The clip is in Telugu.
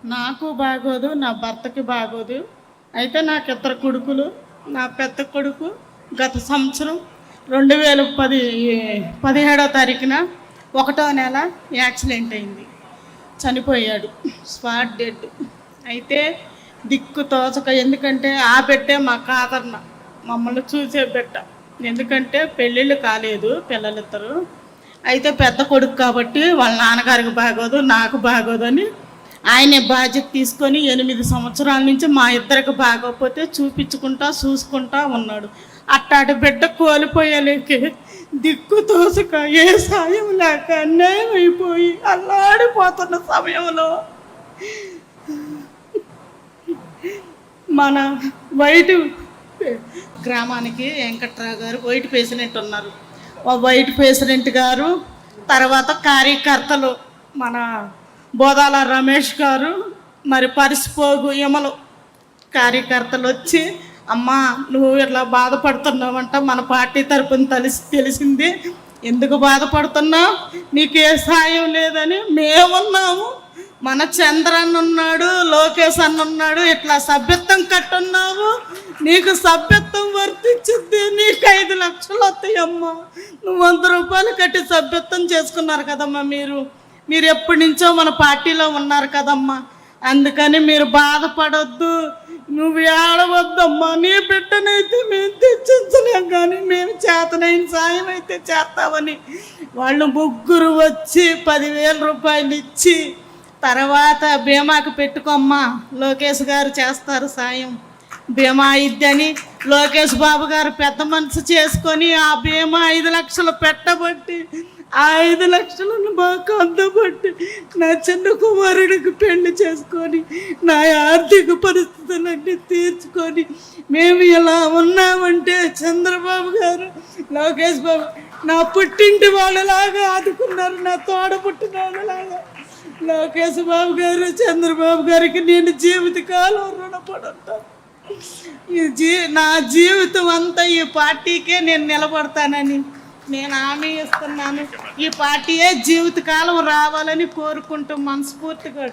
నాకు బాగోదు, నా భర్తకి బాగోదు. అయితే నాకు ఇద్దరు కొడుకులు. నా పెద్ద కొడుకు గత సంవత్సరం 2017వ తారీఖున 1వ నెల యాక్సిడెంట్ అయింది, చనిపోయాడు, స్పాట్ డెడ్. అయితే దిక్కు తోచక, ఎందుకంటే ఆ బిడ్డే మా కాదర్న మమ్మల్ని చూసే బిడ్డ. ఎందుకంటే పెళ్ళిళ్ళు కాలేదు పిల్లలిద్దరు. అయితే పెద్ద కొడుకు కాబట్టి వాళ్ళ నాన్నగారికి బాగోదు, నాకు బాగోదు అని ఆయనే బాధ్యత తీసుకొని 8 సంవత్సరాల నుంచి మా ఇద్దరికి బాగోకపోతే చూసుకుంటా ఉన్నాడు. అట్టాటి బిడ్డ కోల్పోయలేకే దిక్కు తోసక, ఏ సాయం లేక అన్యాయం అయిపోయి అల్లాడిపోతున్న సమయంలో మన వైట్ గ్రామానికి వెంకట్రావు గారు వైట్ ప్రెసిడెంట్ ఉన్నారు. వైట్ ప్రెసిడెంట్ గారు, తర్వాత కార్యకర్తలు మన బోదాల రమేష్ గారు, మరి పరిసిపోగు యమలు కార్యకర్తలు వచ్చి, అమ్మా నువ్వు ఇట్లా బాధపడుతున్నావంట, మన పార్టీ తరపున తెలిసింది, ఎందుకు బాధపడుతున్నావు, నీకే సాయం లేదని మేమున్నాము, మన చంద్రన్న ఉన్నాడు, లోకేష్ అన్న ఉన్నాడు, ఇట్లా సభ్యత్వం కట్టున్నావు, నీకు సభ్యత్వం వర్తించింది, నీకు 5 లక్షలు వస్తాయమ్మా, నువ్వు 100 రూపాయలు కట్టి సభ్యత్వం చేసుకున్నారు కదమ్మా, మీరు ఎప్పటి నుంచో మన పార్టీలో ఉన్నారు కదమ్మా, అందుకని మీరు బాధపడొద్దు, నువ్వు ఏడవద్దమ్మా, నీ బిడ్డనైతే మేము తెచ్చించలేం, కానీ మేము చేతనైన సాయం అయితే చేస్తామని వాళ్ళు ముగ్గురు వచ్చి 10,000 రూపాయలు ఇచ్చి, తర్వాత బీమాకి పెట్టుకోమ్మా, లోకేష్ గారు చేస్తారు సాయం, బీమా ఇద్దని లోకేష్ బాబు గారు పెద్ద మనసు చేసుకొని ఆ బీమా 5 లక్షలు పెట్టబట్టి, ఆ 5 లక్షలను మాకు అందబట్టి నా చిన్న కుమారుడికి పెళ్లి చేసుకొని నా ఆర్థిక పరిస్థితులన్నీ తీర్చుకొని మేము ఇలా ఉన్నామంటే చంద్రబాబు గారు, లోకేష్ బాబు నా పుట్టింటి వాళ్ళలాగా ఆదుకున్నారు, నా తోడ పుట్టిన వాళ్ళలాగా. లోకేష్ బాబు గారు, చంద్రబాబు గారికి నేను జీవితకాలం రుణపడి ఉంటాను. నా జీవితం అంతా ఈ పార్టీకే నేను నిలబడతానని నేను హామీ ఇస్తున్నాను. ఈ పార్టీయే జీవితకాలం రావాలని కోరుకుంటూ మనస్ఫూర్తిగా